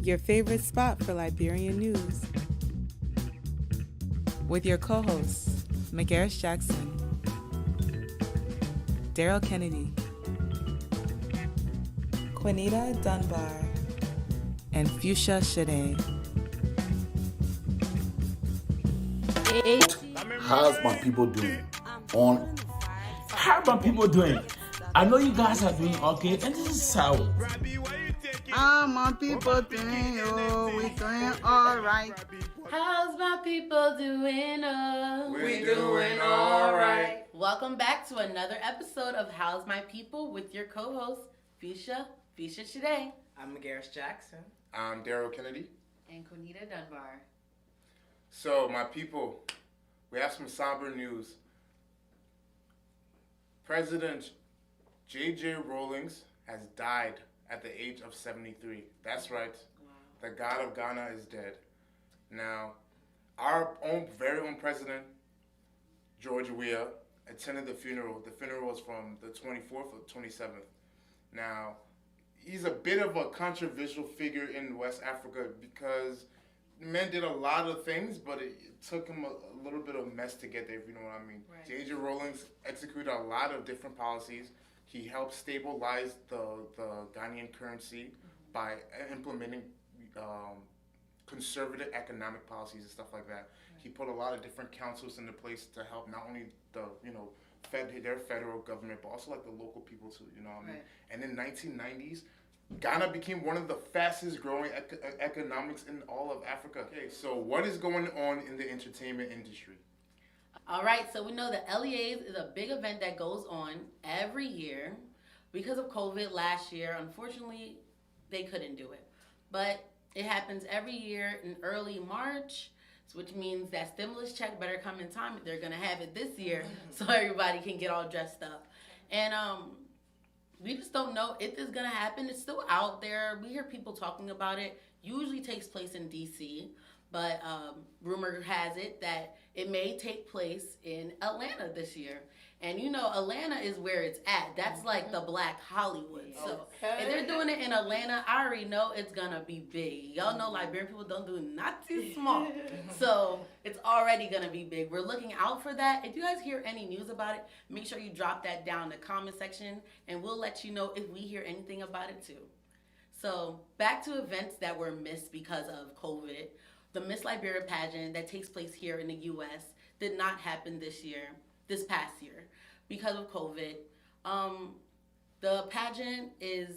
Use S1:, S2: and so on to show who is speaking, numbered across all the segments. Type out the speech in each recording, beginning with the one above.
S1: your favorite spot for Liberian news. With your co-hosts, McGarris Jackson, Daryl Kennedy, Quinita Dunbar, and Fuchsia Shade.
S2: How's my people doing?
S3: How my people doing? I know you guys are doing okay, and this is how.
S4: How my people doing? Oh, we doing all right.
S5: How's my people doing? Oh,
S6: we doing all right.
S5: Welcome back to another episode of How's My People with your co-host, Fuchsia Shade.
S6: I'm McGarris Jackson.
S7: I'm Daryl Kennedy.
S5: And Quinita Dunbar.
S7: So, my people, we have some somber news. President J.J. Rawlings has died at the age of 73. That's right. Wow. The God of Ghana is dead. Now, our very own president, George Weah, attended the funeral. The funeral was from the 24th or 27th. Now, he's a bit of a controversial figure in West Africa because the man did a lot of things, but it took him a little bit of mess to get there, if you know what I mean. Right. J.J. Rawlings executed a lot of different policies. He helped stabilize the Ghanaian currency by implementing conservative economic policies and stuff like that. Right. He put a lot of different councils into place to help not only their federal government, but also like the local people too, you know what I mean? Right. And in 1990s, Ghana became one of the fastest growing economics in all of Africa. Okay, so what is going on in the entertainment industry?
S5: All right, so we know that LEAs is a big event that goes on every year. Because of COVID last year, unfortunately, they couldn't do it. But it happens every year in early March, which means that stimulus check better come in time. They're going to have it this year so everybody can get all dressed up. And we just don't know if it's going to happen. It's still out there. We hear people talking about it. Usually takes place in D.C., but rumor has it that it may take place in Atlanta this year. And you know, Atlanta is where it's at. That's like the Black Hollywood. So if they're doing it in Atlanta, I already know it's going to be big. Y'all know Liberian people don't do not too small. So it's already going to be big. We're looking out for that. If you guys hear any news about it, make sure you drop that down in the comment section, and we'll let you know if we hear anything about it too. So back to events that were missed because of COVID. The Miss Liberia pageant that takes place here in the U.S. did not happen this past year, because of COVID. The pageant is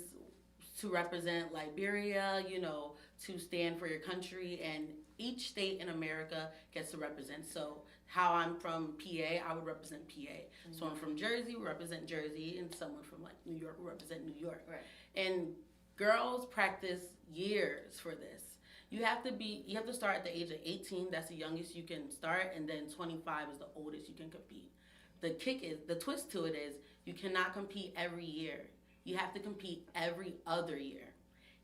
S5: to represent Liberia, to stand for your country, and each state in America gets to represent. So how I'm from PA, I would represent PA. Mm-hmm. So I'm from Jersey, we represent Jersey, and someone from like New York, we represent New York. Right. And girls practice years for this. You have to start at the age of 18. That's the youngest you can start, and then 25 is the oldest you can compete. The twist to it is you cannot compete every year. You have to compete every other year.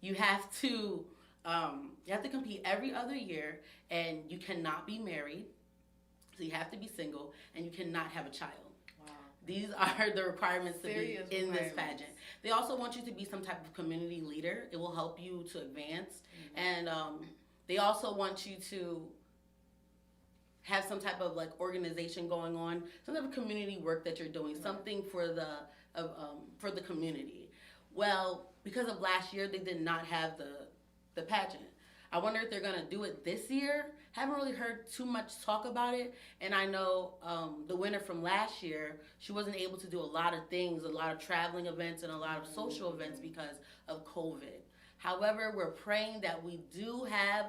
S5: You have to compete every other year, and you cannot be married. So you have to be single, and you cannot have a child. Wow. These are the requirements to be in this pageant. They also want you to be some type of community leader. It will help you to advance. Mm-hmm. And they also want you to have some type of like organization going on, some type of community work that you're doing, something for the community. Well, because of last year, they did not have the pageant. I wonder if they're gonna do it this year. Haven't really heard too much talk about it, and I know the winner from last year, she wasn't able to do a lot of things, a lot of traveling events and a lot of social events because of COVID. However, we're praying that we do have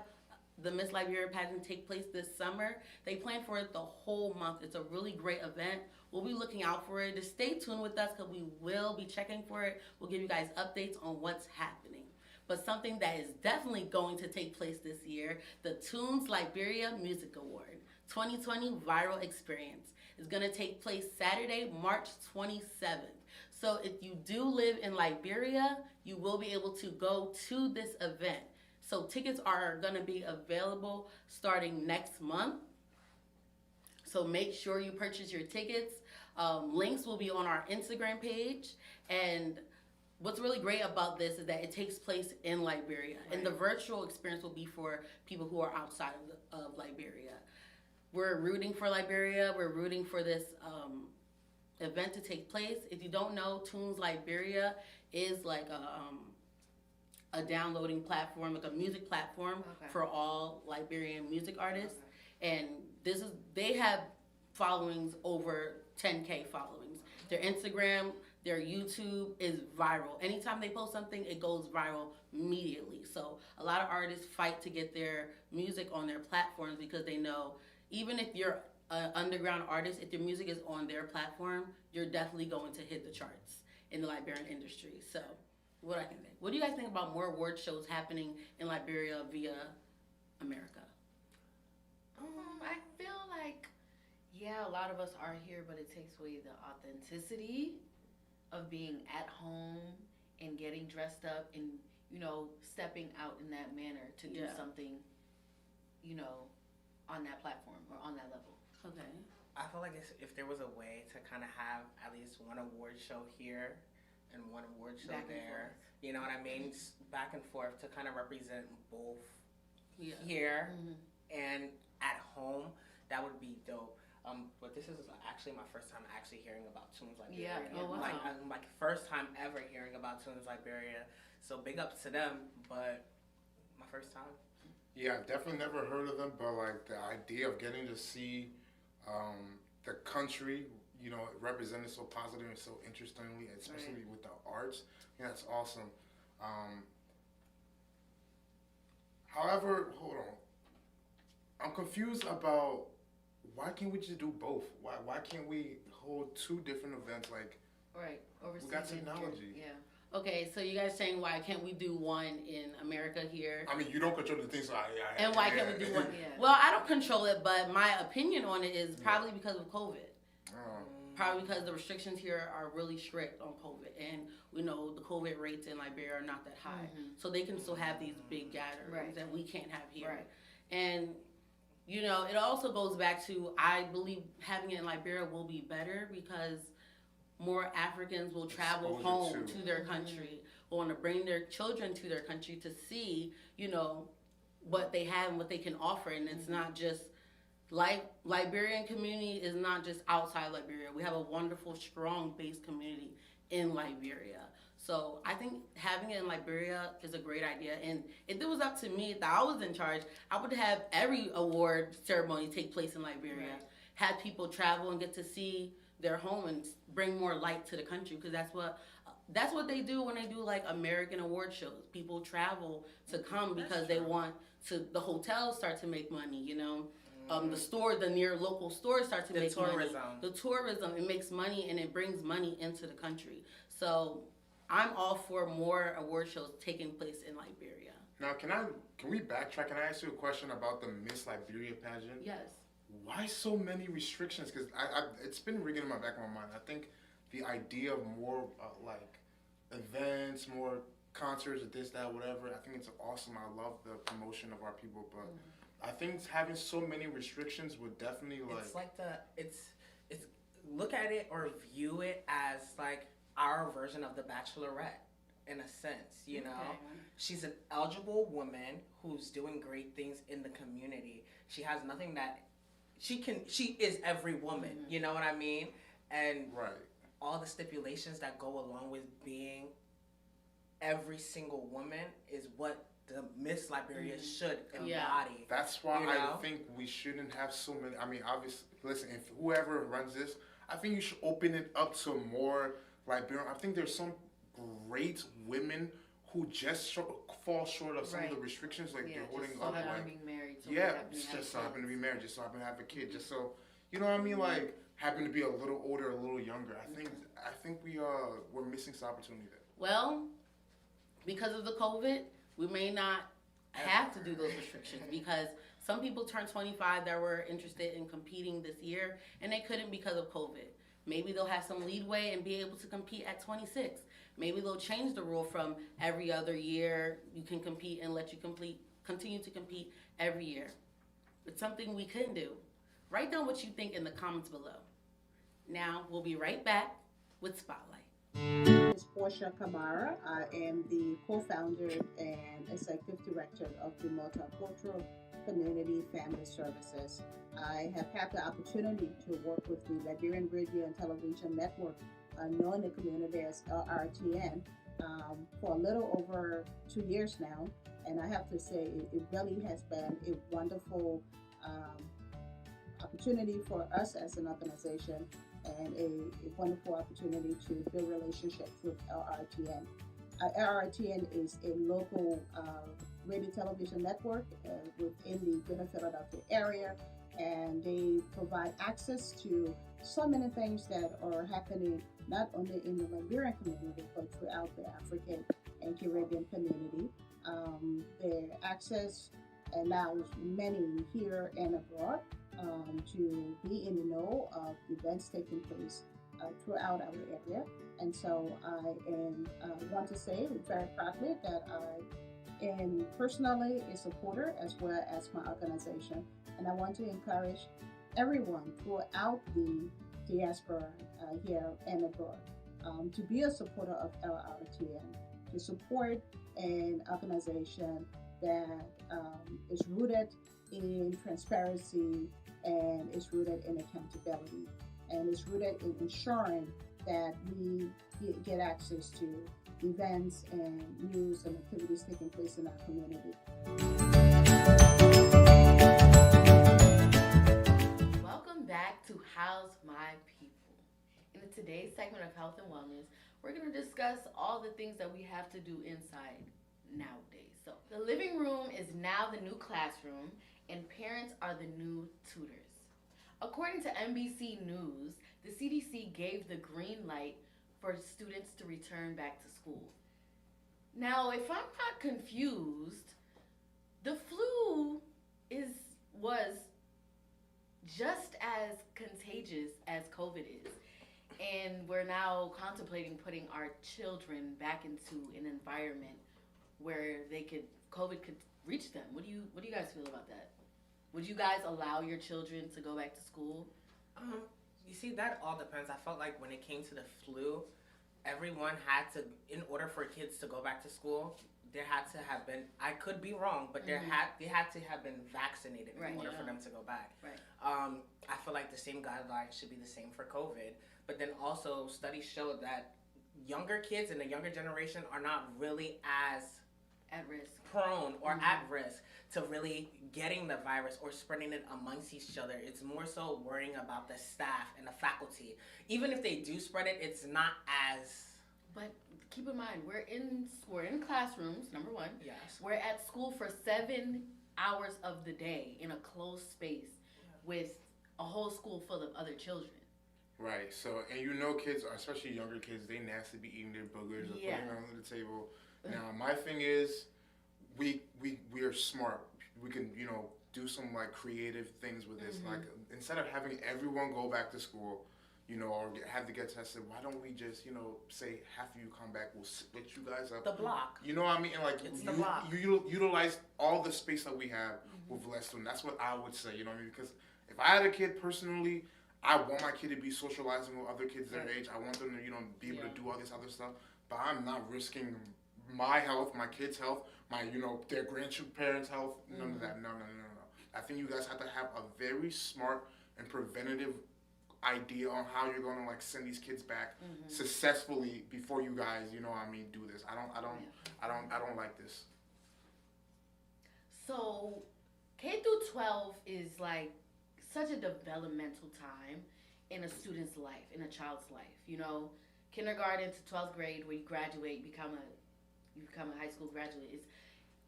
S5: the Miss Liberia pageant take place this summer. They plan for it the whole month. It's a really great event. We'll be looking out for it. Just stay tuned with us because we will be checking for it. We'll give you guys updates on what's happening. But something that is definitely going to take place this year, the Tunes Liberia Music Award 2020 Viral Experience is going to take place Saturday, March 27th. So if you do live in Liberia, you will be able to go to this event. So tickets are going to be available starting next month. So make sure you purchase your tickets. Links will be on our Instagram page. And what's really great about this is that it takes place in Liberia, and the virtual experience will be for people who are outside of Liberia. We're rooting for Liberia. We're rooting for this event to take place. If you don't know, Tunes Liberia is like a downloading platform, like a music platform for all Liberian music artists. And they have followings over 10K followings. Their Instagram, their YouTube is viral. Anytime they post something, it goes viral immediately. So a lot of artists fight to get their music on their platforms because they know even if you're an underground artist, if your music is on their platform, you're definitely going to hit the charts in the Liberian industry. So what do you guys think about more award shows happening in Liberia via America?
S8: I feel like, a lot of us are here, but it takes away the authenticity of being at home and getting dressed up and, stepping out in that manner to do something, on that platform or on that level.
S5: Okay.
S6: I feel like if there was a way to kind of have at least one award show here and one award show there, you know what I mean? Back and forth to kind of represent both here and at home, that would be dope. But this is actually my first time actually hearing about Tunes Liberia. Like first time ever hearing about Tunes Liberia. So big ups to them, but my first time.
S7: Yeah, I've definitely never heard of them, but like the idea of getting to see the country, represented so positive and so interestingly, especially with the arts, that's awesome. However, hold on. I'm confused about why can't we just do both? Why can't we hold two different events? Like,
S8: overseas.
S7: We got technology.
S5: Okay, so you guys saying why can't we do one in America here?
S7: I mean, you don't control the thing, so
S5: and why can't we do one? Well, I don't control it, but my opinion on it is probably because of COVID. Probably because the restrictions here are really strict on COVID, and we know the COVID rates in Liberia are not that high, so they can still have these big gatherings that we can't have here. And it also goes back to, I believe having it in Liberia will be better because more Africans will travel home to their country, will want to bring their children to their country to see, what they have and what they can offer. And it's not just, Liberian community is not just outside Liberia. We have a wonderful, strong-based community in Liberia. So I think having it in Liberia is a great idea. And if it was up to me, if I was in charge, I would have every award ceremony take place in Liberia. Have people travel and get to see their home and bring more light to the country, because that's what they do when they do like American award shows. People travel to come because they want to. The hotels start to make money, the near local stores start to make money. The tourism, it makes money and it brings money into the country. So I'm all for more award shows taking place in Liberia.
S7: Now, can we backtrack? Can I ask you a question about the Miss Liberia pageant?
S5: Yes.
S7: Why so many restrictions? Because it's been ringing in my back of my mind. I think the idea of more like events, more concerts, this, that, whatever. I think it's awesome. I love the promotion of our people, but I think having so many restrictions would definitely
S6: it's look at it or view it as like our version of the Bachelorette. In a sense, she's an eligible woman who's doing great things in the community. She has nothing that she is every woman, you know what I mean? And all the stipulations that go along with being every single woman is what the Miss Liberia should embody.
S7: That's why I think we shouldn't have so many. I mean, obviously, listen, if whoever runs this, I think you should open it up to more Liberian. I think there's some great women who just fall short of some of the restrictions, like they're holding up,
S8: being married.
S7: Just so happen to be married, just so happen to have a kid, just so you know what I mean, like happen to be a little older, a little younger. I think we're missing some opportunity there.
S5: Well, because of the COVID, we may not have to do those restrictions because some people turned 25 that were interested in competing this year and they couldn't because of COVID. Maybe they'll have some leadway and be able to compete at 26. Maybe they'll change the rule from every other year you can compete and let you continue to compete every year. It's something we can do. Write down what you think in the comments below. Now, we'll be right back with Spotlight.
S9: is Portia Kamara. I am the co-founder and executive director of the Multicultural Community Family Services. I have had the opportunity to work with the Liberian Radio and Television Network, known in the community as LRTN, for a little over 2 years now. And I have to say, it really has been a wonderful opportunity for us as an organization, and a wonderful opportunity to build relationships with LRTN. LRTN is a local radio television network within the Greater Philadelphia area, and they provide access to so many things that are happening not only in the Liberian community but throughout the African and Caribbean community. Their access allows many here and abroad to be in the know of events taking place throughout our area. And so I want to say very proudly that I am personally a supporter as well as my organization. And I want to encourage everyone throughout the diaspora here and abroad to be a supporter of LRTN, to support an organization that is rooted in transparency and is rooted in accountability and is rooted in ensuring that we get access to events and news and activities taking place in our community.
S8: Welcome back to How's My People. In today's segment of Health and Wellness, we're going to discuss all the things that we have to do inside nowadays. So the living room is now the new classroom, and parents are the new tutors. According to NBC News, the CDC gave the green light for students to return back to school. Now, if I'm not confused, the flu was just as contagious as COVID is. And we're now contemplating putting our children back into an environment where COVID could reach them. What do you guys feel about that? Would you guys allow your children to go back to school?
S6: You see, that all depends. I felt like when it came to the flu, everyone had to, in order for kids to go back to school, there had to have been, I could be wrong, but they had to have been vaccinated in order for them to go back.
S8: Right.
S6: I feel like the same guidelines should be the same for COVID. But then also studies show that younger kids and the younger generation are not really as
S8: at risk,
S6: prone or at risk to really getting the virus or spreading it amongst each other. It's more so worrying about the staff and the faculty. Even if they do spread it, it's not as.
S8: But keep in mind, we're in classrooms, number one.
S6: Yes.
S8: We're at school for 7 hours of the day in a closed space with a whole school full of other children.
S7: Right. So, and you know, kids, especially younger kids, they nasty be eating their boogers or putting them under the table. Now, my thing is, we are smart. We can, do some like creative things with this. Like, instead of having everyone go back to school, or have to get tested, why don't we just, say half of you come back, we'll split you guys up.
S6: The block.
S7: You know what I mean? Like, you utilize all the space that we have with less students. That's what I would say, you know what I mean? Because if I had a kid personally, I want my kid to be socializing with other kids their age. I want them to, be able to do all this other stuff. But I'm not risking my health, my kids' health, my, their grandparents' health. None of that. No. I think you guys have to have a very smart and preventative idea on how you're going to like send these kids back successfully before you guys, do this. I don't like this.
S8: So, K through 12 is like such a developmental time in a student's life, in a child's life. Kindergarten to 12th grade, where you graduate, you become a high school graduate.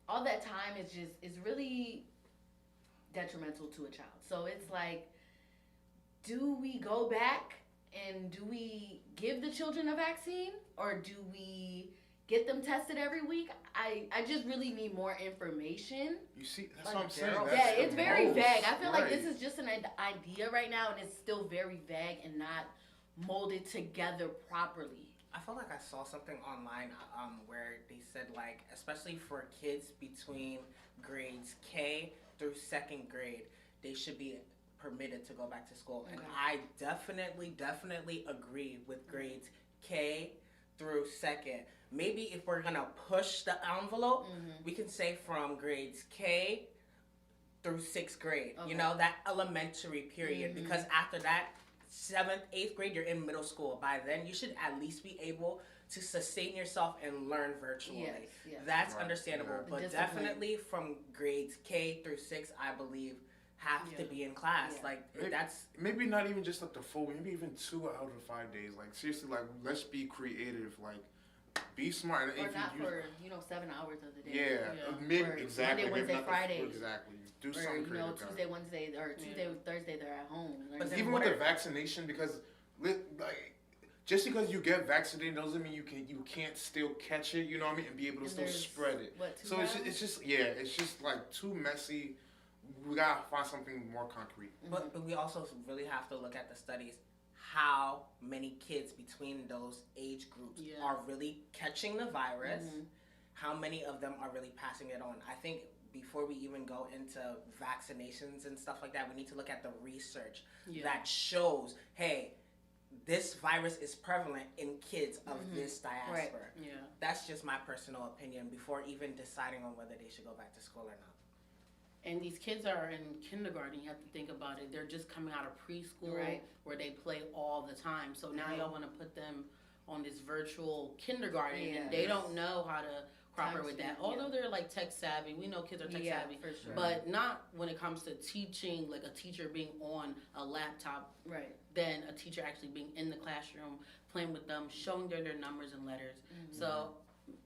S8: All that time is really detrimental to a child. So it's like, do we go back and do we give the children a vaccine, or do we get them tested every week? I just really need more information.
S7: You see, that's what I'm saying.
S8: It's very vague. I feel like this is just an idea right now, and it's still very vague and not molded together properly.
S6: I feel like I saw something online where they said, like, especially for kids between grades K through 2nd grade, they should be permitted to go back to school. And I definitely agree with grades K through 2nd. Maybe if we're gonna push the envelope, we can say from grades K through 6th grade.
S8: Okay.
S6: You know, that elementary period. Because after that, 7th, 8th grade, you're in middle school. By then, you should at least be able to sustain yourself and learn virtually.
S8: Yes.
S6: That's understandable.
S8: Yeah.
S6: But
S8: Discipline.
S6: definitely from grades K through 6, I believe, have to be in class.
S8: Yeah.
S6: Like, that's...
S7: Maybe not even just like the full, maybe even 2 out of 5 days. Like, seriously, like, let's be creative. Like, be smart.
S8: Or
S7: If
S8: not
S7: you
S8: for 7 hours of the day.
S7: Yeah,
S8: Or
S7: exactly.
S8: Monday, Wednesday, Friday.
S7: Exactly. Do
S8: Or
S7: something creative.
S8: Tuesday, Wednesday, or Tuesday, Thursday, they're at home.
S7: But even with the vaccination, because like just because you get vaccinated doesn't mean you can't still catch it. You know what I mean, and be able to still spread it. So it's just like too messy. We gotta find something more concrete.
S6: But we also really have to look at the studies. How many kids between those age groups are really catching the virus? How many of them are really passing it on? I think before we even go into vaccinations and stuff like that, we need to look at the research that shows, hey, this virus is prevalent in kids of this diaspora.
S8: Right.
S5: Yeah.
S6: That's just my personal opinion before even deciding on whether they should go back to school or not.
S5: And these kids are in kindergarten. You have to think about it. They're just coming out of preschool where they play all the time. So now y'all want to put them on this virtual kindergarten, and they don't know how to proper with that. Although they're like tech savvy, we know kids are tech savvy,
S8: for sure.
S5: but not when it comes to teaching, like a teacher being on a laptop, than a teacher actually being in the classroom, playing with them, showing them their numbers and letters. So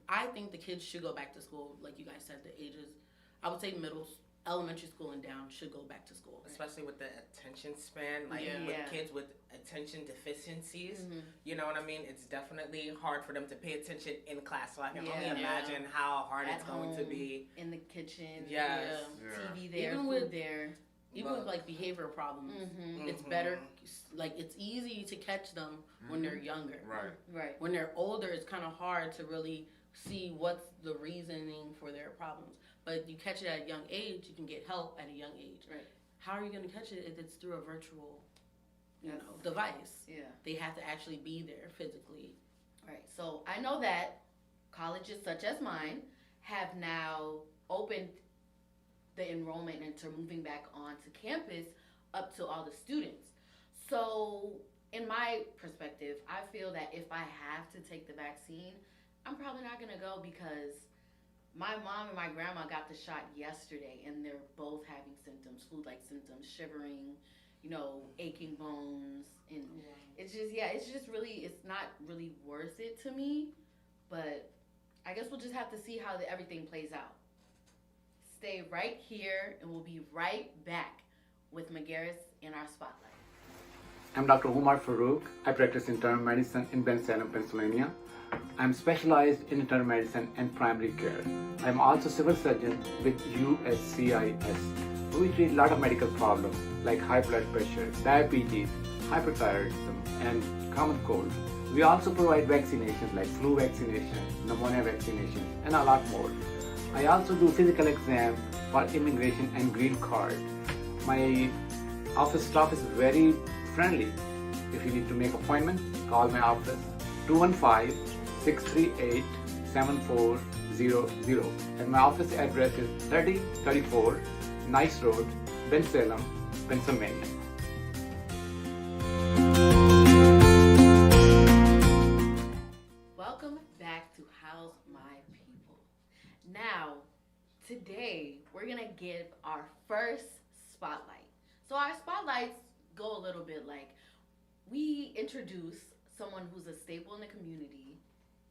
S5: I think the kids should go back to school, like you guys said, the ages, I would say elementary school and down should go back to school.
S6: Especially with the attention span, like with kids with attention deficiencies, you know what I mean? It's definitely hard for them to pay attention in class. So I can only imagine how hard it's going to be.
S8: In the kitchen, TV there,
S5: even
S8: food there.
S5: Even with like behavioral problems, it's better, like it's easy to catch them when they're younger.
S8: Right.
S5: When they're older, it's kind of hard to really see what's the reasoning for their problems. But you catch it at a young age, you can get help at a young age.
S8: Right.
S5: How are you going to catch it if it's through a virtual, device?
S8: Yeah.
S5: They have to actually be there physically.
S8: Right. So I know that colleges such as mine have now opened the enrollment into moving back onto campus up to all the students. So in my perspective, I feel that if I have to take the vaccine, I'm probably not going to go because my mom and my grandma got the shot yesterday, and they're both having symptoms, flu-like symptoms, shivering, aching bones, and it's not really worth it to me. But I guess we'll just have to see how everything plays out. Stay right here, and we'll be right back with Magaris in our spotlight.
S10: I'm Dr. Umar Farouk. I practice internal medicine in Bensalem, Pennsylvania. I'm specialized in internal medicine and primary care. I'm also civil surgeon with USCIS. We treat a lot of medical problems like high blood pressure, diabetes, hyperthyroidism, and common cold. We also provide vaccinations like flu vaccination, pneumonia vaccination, and a lot more. I also do physical exam for immigration and green card. My office staff is very friendly. If you need to make appointment, call my office 215-638-7400, and my office address is 3034 Nice Road, Bensalem, Pennsylvania.
S8: Welcome back to How's My People. Now, today we're gonna give our first spotlight. So our spotlights go a little bit like we introduce someone who's a staple in the community,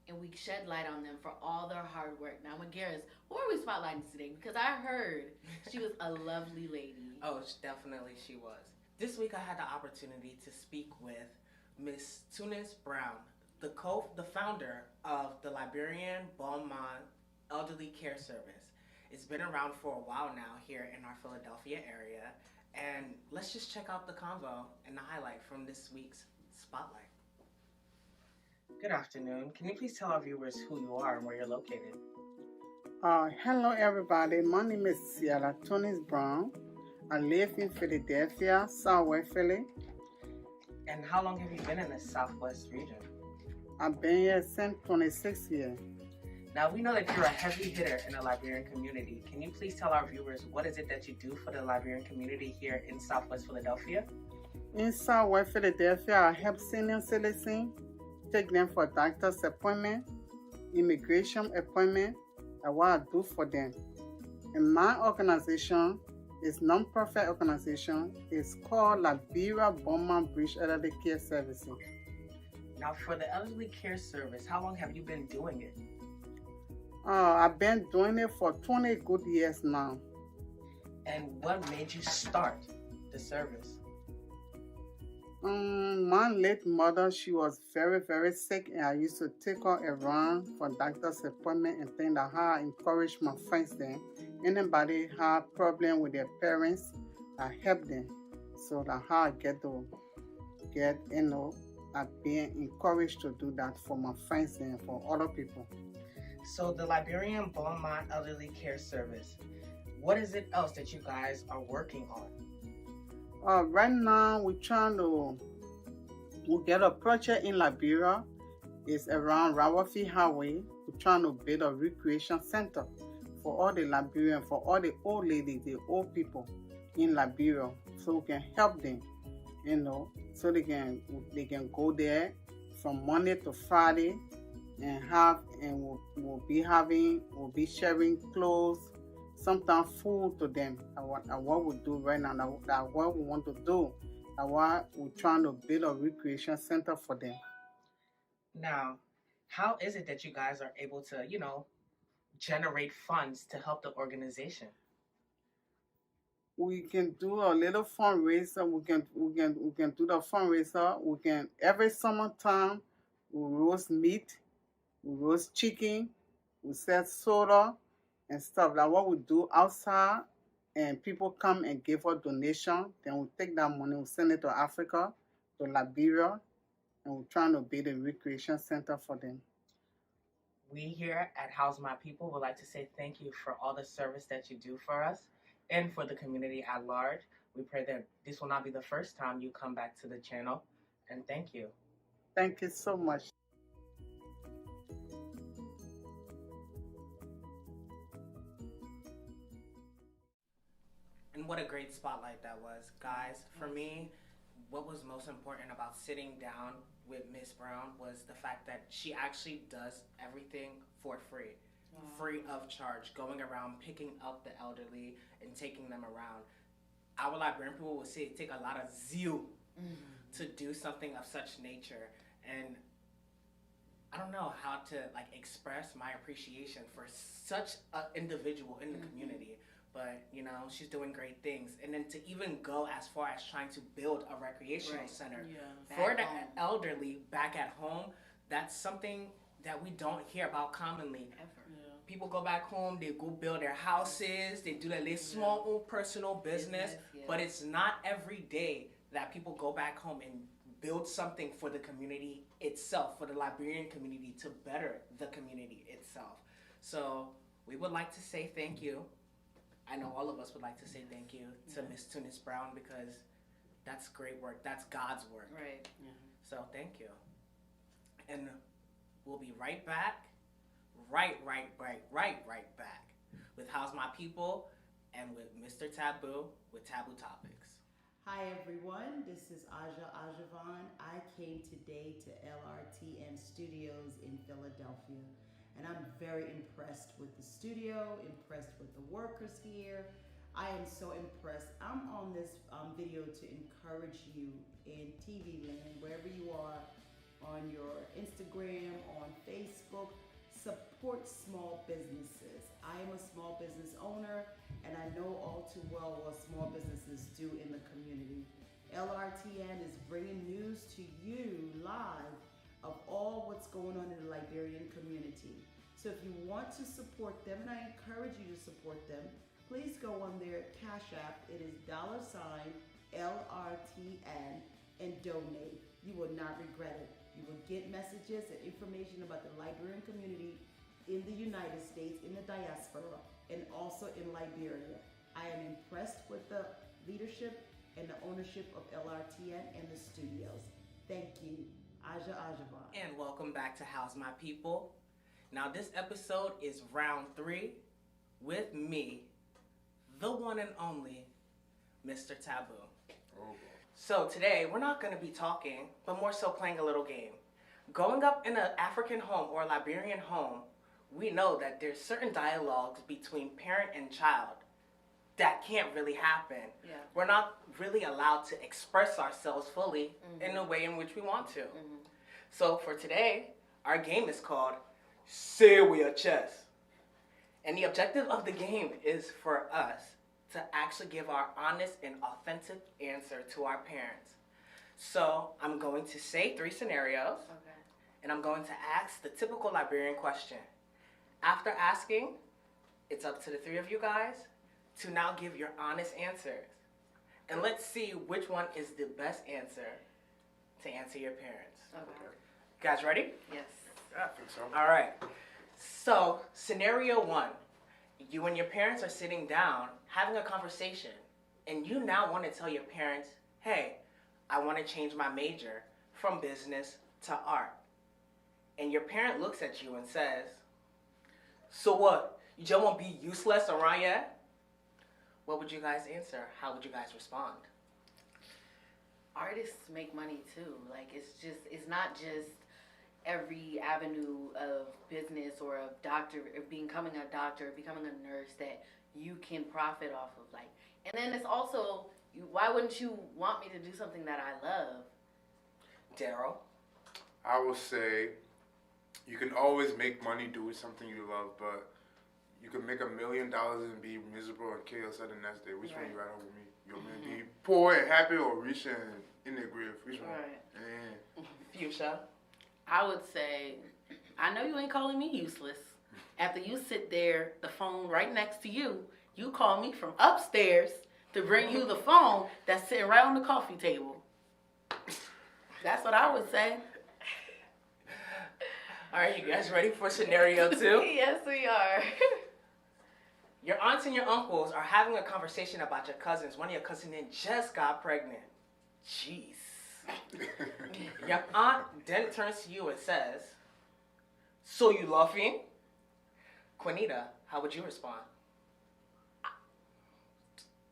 S8: and we shed light on them for all their hard work. Now, Magaris, who are we spotlighting today? Because I heard she was a lovely lady.
S6: Oh, definitely she was. This week I had the opportunity to speak with Miss Tunis Brown, the founder of the Liberian Beaumont Elderly Care Service. It's been around for a while now here in our Philadelphia area, and let's just check out the convo and the highlight from this week's Spotlight. Good afternoon. Can you please tell our viewers who you are and where you're located?
S4: Hello, everybody. My name is Ciara Tunis Brown. I live in Philadelphia, Southwest Philly.
S6: And how long have you been in the Southwest region?
S4: I've been here since 26 years.
S6: Now, we know that you're a heavy hitter in the Liberian community. Can you please tell our viewers what is it that you do for the Liberian community here in Southwest Philadelphia?
S4: In Southwest Philadelphia, I help senior citizens, take them for doctor's appointment, immigration appointment, and what I do for them. And my organization is a non-profit organization. It's called Liberian Beaumont Bridge Elderly Care Services.
S6: Now, for the elderly care service, how long have you been doing it?
S4: I've been doing it for 20 good years now.
S6: And what made you start the service?
S4: My late mother, she was very, very sick, and I used to take her around for doctor's appointment and things like how I encourage my friends then. Anybody have problem with their parents, I help them. So that's how I I've been encouraged to do that for my friends and for other people.
S6: So the Liberian Beaumont Elderly Care Service, what is it else that you guys are working on?
S4: Right now, we get a project in Liberia. It's around Rawafi Highway. We're trying to build a recreation center for all the Liberian, for all the old ladies, the old people in Liberia, so we can help them, so they can go there from Monday to Friday and we'll be sharing clothes, sometimes food to them. And what we do right now, that what we want to do, and what we're trying to build a recreation center for them.
S6: Now, how is it that you guys are able to, generate funds to help the organization?
S4: We can do a little fundraiser. We can do the fundraiser. We can every summertime we roast meat, we roast chicken, we sell soda and stuff like what we do outside, and people come and give us donation. Then we take that money, we send it to Africa, to Liberia, and we're trying to build a recreation center for them.
S6: We here at House My People would like to say thank you for all the service that you do for us and for the community at large. We pray that this will not be the first time you come back to the channel, and thank you.
S4: Thank you so much.
S6: And what a great spotlight that was, guys. For me, what was most important about sitting down with Miss Brown was the fact that she actually does everything for free. Free of charge, going around picking up the elderly and taking them around. Our Liberian people would say it take a lot of zeal to do something of such nature, and I don't know how to express my appreciation for such an individual in the community. But she's doing great things, and then to even go as far as trying to build a recreational center for the elderly back at home. That's something that we don't hear about commonly. People go back home, they go build their houses, they do their little small own personal business, but it's not every day that people go back home and build something for the community itself, for the Liberian community, to better the community itself. So we would like to say thank you. I know all of us would like to say thank you to Miss Tunis Brown, because that's great work. That's God's work.
S8: Right.
S6: So thank you. And we'll be right back. Right back with How's My People and with Mr. Taboo with Taboo Topics.
S11: Hi everyone, this is Aja Ajavan. I came today to LRTN Studios in Philadelphia, and I'm very impressed with the studio, impressed with the workers here. I am so impressed. I'm on this video to encourage you in TV land, wherever you are, on your Instagram, on Facebook. Support small businesses. I am a small business owner, and I know all too well what small businesses do in the community. LRTN is bringing news to you live of all what's going on in the Liberian community. So if you want to support them, and I encourage you to support them, please go on their Cash App. It is $LRTN and donate. You will not regret it. You will get messages and information about the Liberian community in the United States, in the diaspora, and also in Liberia. I am impressed with the leadership and the ownership of LRTN and the studios. Thank you. Aja Ajavan.
S6: And welcome back to How's My People. Now this episode is round 3 with me, the one and only Mr. Taboo.
S7: Oh,
S6: So today we're not going to be talking, but more so playing a little game. Growing up in an African home or a Liberian home, we know that there's certain dialogues between parent and child that can't really happen.
S8: Yeah.
S6: We're not really allowed to express ourselves fully in the way in which we want to. So for today, our game is called Say It With Your Chest. And the objective of the game is for us to actually give our honest and authentic answer to our parents. So I'm going to say 3 scenarios, and I'm going to ask the typical Liberian question. After asking, it's up to the 3 of you guys to now give your honest answers. And let's see which one is the best answer to answer your parents.
S8: Okay.
S6: You guys ready?
S8: Yes.
S7: yeah, I think so.
S6: All right. So, scenario 1. You and your parents are sitting down having a conversation, and you now want to tell your parents, hey, I want to change my major from business to art. And your parent looks at you and says, so what? You just want to be useless around here? What would you guys answer? How would you guys respond?
S8: Artists make money too. Like it's not just every avenue of business or of becoming a doctor, becoming a nurse that you can profit off of. Like, and then it's also, why wouldn't you want me to do something that I love?
S6: Daryl?
S7: I will say you can always make money doing something you love, but you can make $1 million and be miserable and kill yourself the next day. Which one you rather with me? You want me to be poor and happy or rich and in the grave? Which one?
S8: Right.
S6: Fuchsia?
S5: I would say, I know you ain't calling me useless. After you sit there, the phone right next to you, you call me from upstairs to bring you the phone that's sitting right on the coffee table. That's what I would say.
S6: All right, you guys ready for scenario 2?
S8: Yes, we are.
S6: Your aunts and your uncles are having a conversation about your cousins. One of your cousins just got pregnant. Jeez. Your aunt then turns to you and says, so you laughing? Quinita, how would you respond?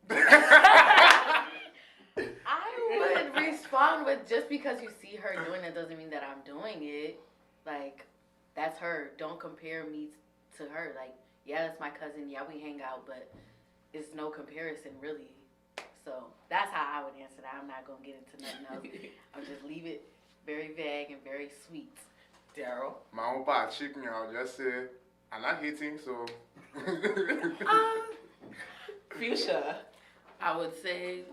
S8: I would respond with, just because you see her doing it doesn't mean that I'm doing it. Like, that's her. Don't compare me to her. Like, yeah, that's my cousin. Yeah, we hang out, but it's no comparison, really. So that's how I would answer that. I'm not going to get into nothing else. I'll just leave it very vague and very sweet.
S6: Daryl?
S7: My own part chicken, I'll just say, I'm not hating, so.
S6: Fuchsia?
S5: I would say,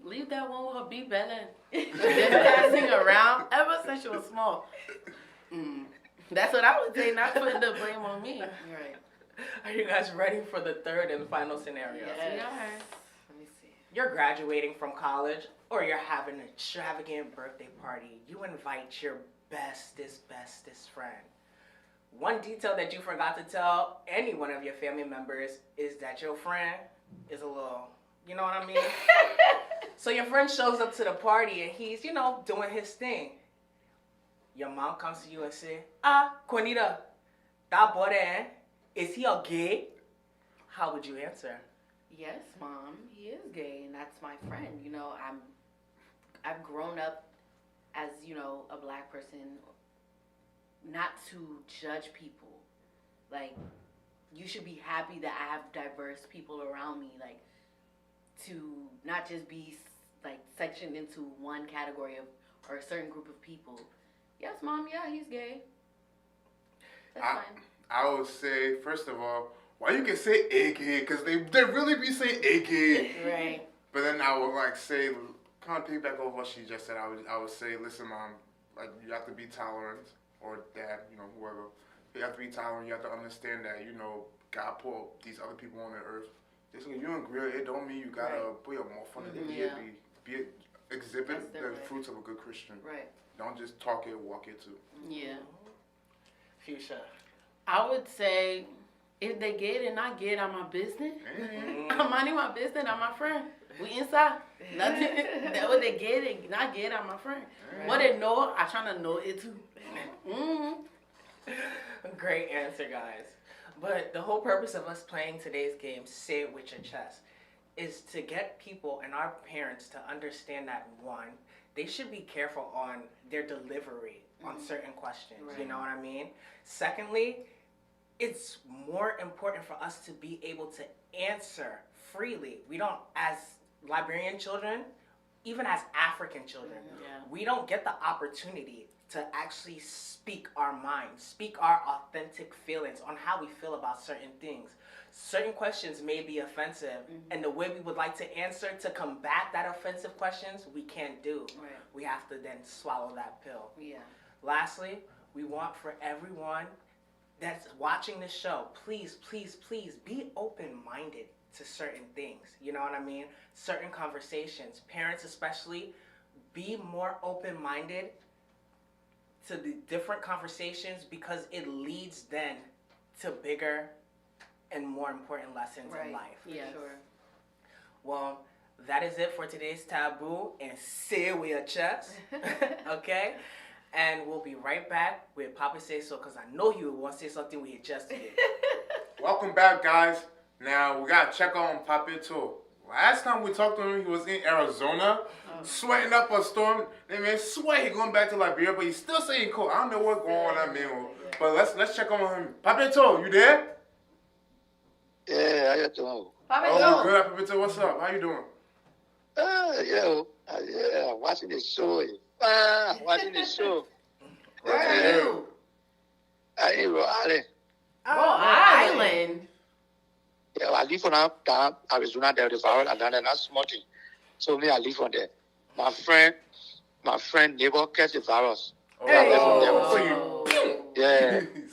S5: leave that one with her be better. She's been passing around ever since she was small. That's what I would say, not putting the blame on me.
S8: Right.
S6: Are you guys ready for the 3rd and final scenario?
S8: Yes.
S6: Let me see. You're graduating from college, or you're having an extravagant birthday party. You invite your bestest friend. One detail that you forgot to tell any one of your family members is that your friend is a little, you know what I mean? So your friend shows up to the party and he's, doing his thing. Your mom comes to you and says, Quinita, that boy there, is he a gay? How would you answer?
S8: Yes, Mom, he is gay, and that's my friend. I've grown up as, a black person, not to judge people. Like, you should be happy that I have diverse people around me, like, to not just be, like, sectioned into one category of, or a certain group of people. Yes, Mom, yeah, he's gay. That's fine.
S7: I would say, first of all, why you can say AK? Because they really be saying AK.
S8: Right.
S7: But then I would say, kind of piggyback over what she just said. I would say, listen, Mom, like you have to be tolerant, or Dad, whoever. You have to be tolerant. You have to understand that God put these other people on the earth. Just because you don't agree, it don't mean you gotta put your mouth on it. Exhibit the fruits of a good Christian.
S8: Right.
S7: Don't just talk it, walk it too.
S5: Yeah.
S6: Fuchsia.
S5: I would say, if they get it and not get, I'm my business. I'm minding my business, I'm my friend. We inside. Nothing. That what they get it. Not get out, my friend. Right. What they know, I trying to know it too.
S6: Great answer, guys. But the whole purpose of us playing today's game, Say It With Your Chest, is to get people and our parents to understand that, one, they should be careful on their delivery on certain questions. Right. You know what I mean? Secondly, it's more important for us to be able to answer freely. We don't, as Liberian children, even as African children, we don't get the opportunity to actually speak our minds, speak our authentic feelings on how we feel about certain things. Certain questions may be offensive, and the way we would like to answer to combat that offensive questions, we can't do. Right. We have to then swallow that pill. Yeah. Lastly, we want for everyone that's watching this show, please, please, please be open-minded to certain things. You know what I mean? Certain conversations. Parents especially, be more open-minded to the different conversations because it leads then to bigger and more important lessons in life.
S5: Yeah, sure.
S6: Well, that is it for today's Taboo and Say It With Your Chest. Okay? And we'll be right back with Papa Say So, because I know he would want to say something with his chest today.
S7: Welcome back, guys. Now, we got to check on Papa too. Last time we talked to him, he was in Arizona, sweating up a storm. That man sweat he going back to Liberia, but he's still saying cold. I don't know what's going on that man. But let's check on him. Papa Toe, you there?
S12: Yeah, how you doing?
S7: Oh, good, Papa Toe. What's up? How you doing?
S12: Yeah, watching the show. Watching the show.
S5: Where are you?
S12: I in Rhode Island.
S5: Oh, Island.
S12: Yeah, I live on down Arizona there, the virus, and then that's small thing. So me, I live on there. My friend neighbor catch the virus. Yeah.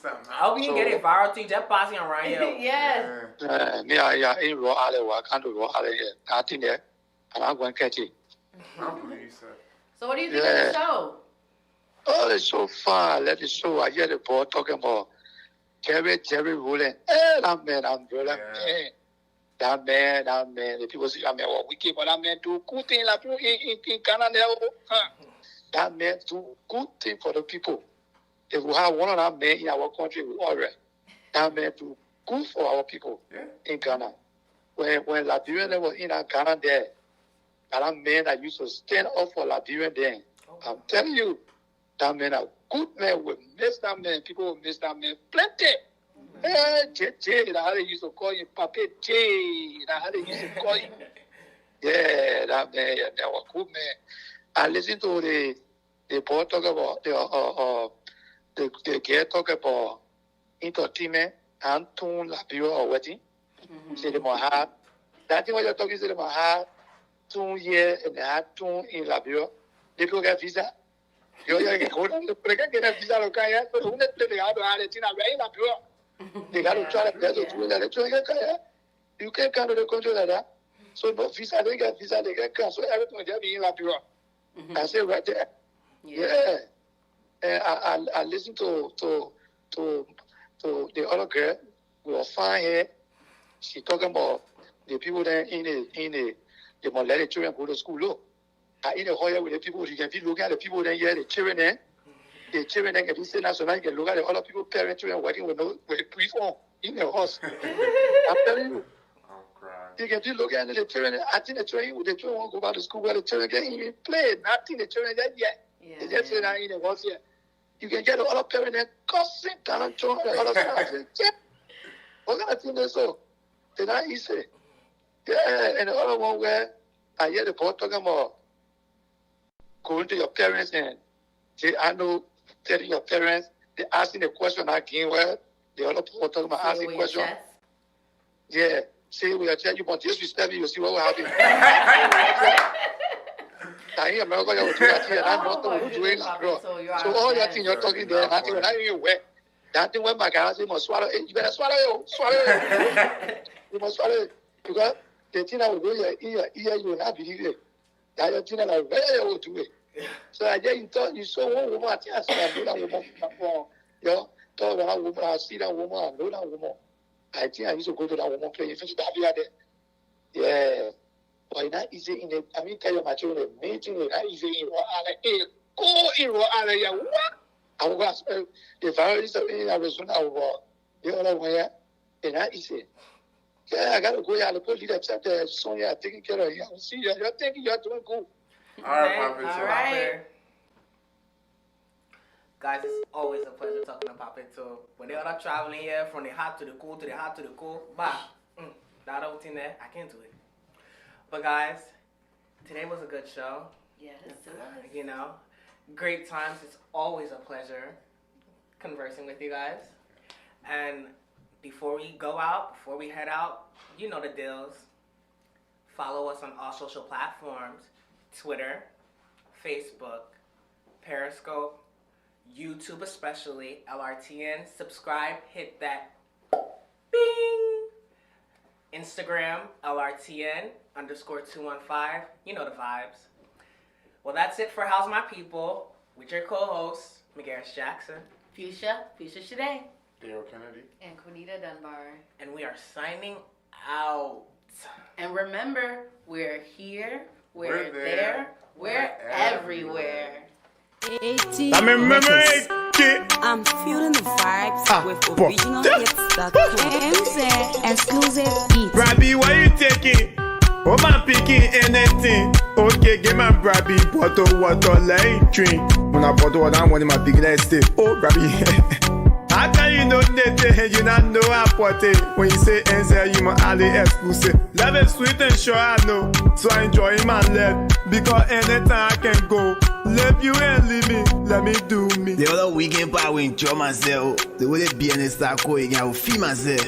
S6: I hope you can get it viral too, just passing around here.
S5: Yes.
S12: Me, I in Rhode Island, I can't do Rhode Island here. I think there, and I'm going to catch it.
S5: So what do you think of the show?
S12: Oh, it's so fun. Let the show. I hear the boy talking about Jerry Rowland. That man, I'm brother. That man. The people say, I mean, well, we keep, but that man do good thing like in Canada. That man do good thing for the people. If we have one of that men in our country, we all right. That man do good for our people in Ghana. When Liberian was in Ghana there, that man that used to stand up for Liberian there, I'm telling you, that man a good man. We miss that man. People will miss that man plenty. That's how they used to call him, Papa J. That's how they used to call him. Yeah, that man, that was a good man. I listen to the boy talk about the girl talk about entertainment and tune Liberia or wedding. Say them have that thing what you're talking. Say them have 2 years and they had 2 in Liberia. They people get visa. Yo get hold on. They get a visa. Look here. So who net they have to have it in Liberia. They got to try to get to that. You can't come to the country like that. So no visa. They get visa. They get cancelled. So everything they be in Liberia. I say right there. Yeah. And I listen to the other girl. We were fine here. She talking about the people there in the they must let the children go to school. Look, in the hall with the people, you can be looking at the people there, the children there. The children there can be sitting so now you can look at the other people, parents, children working with brief on in the house. I'm telling you. You can be looking at the children. I think the children won't go back to school where the children can't even play. Nothing the children there yet. They just sit down in the house here. You can get the other parents there cussing down and throwing the other stuff. What kind of thing is so? They're not easy. Yeah, and the other one where I hear the boy talking about going to your parents and say, I know, telling your parents, they asking the question again where the other boy talking about asking the question. Yeah, say we are telling you, but disrespect me, you see what will happen. I hear America, you will do that here, and I'm not doing that, bro. So all that thing you're talking there, nothing when I hear you wet. That thing when my guy say, you must swallow it, you better swallow it. You must swallow it. Because the thing that will go in your ear, you will not believe it. That your thing that will very do it. So I just you saw one woman, I think I saw that woman from you know, one woman, I see that woman, I know that woman. I think I used to go to that woman playing. If you there. Yeah. Why not easy in the I mean tell you my children meeting not easy in go in what? I was the virus in Arizona over the other way and not easy. Yeah, I gotta go out and put it up there. Sonia taking care of you. I see you. You're thinking you're doing good.
S7: All right, Papa.
S6: All right. Guys, it's always a pleasure talking to Papa too. When they are traveling here from the hot to the cool to the hot to the cool, that whole thing there, I can't do it. But guys, today was a good show.
S8: Yes, it was.
S6: You know, great times. It's always a pleasure conversing with you guys. And before we go out, before we head out, you know the deals. Follow us on all social platforms. Twitter, Facebook, Periscope, YouTube especially, LRTN. Subscribe, hit that bing. Instagram, LRTN_215. You know the vibes. Well, that's it for How's My People with your co-hosts, Megaris Jackson,
S5: Fuchsia Shade,
S7: Dale Kennedy,
S8: and Quinita Dunbar.
S6: and we are signing out.
S5: And remember, we're here, we're there, we're everywhere.
S13: I'm feeling the vibes with originalhits.com. Exclusive beats.
S14: Brabby, why you taking? Oh, my picking anything. Okay, get my Brabby bottle water like drink. When I bottle water, I'm one of my big legs. Oh, Brabby. How can you know that you not know I put it? When you say answer, you my alley exclusive. Love is sweet and sure I know. So I enjoy my life. Because anytime I can go. Love you and leave me. Let me do me.
S15: The other weekend, I will enjoy myself. The way they be in the start going, I will feel myself.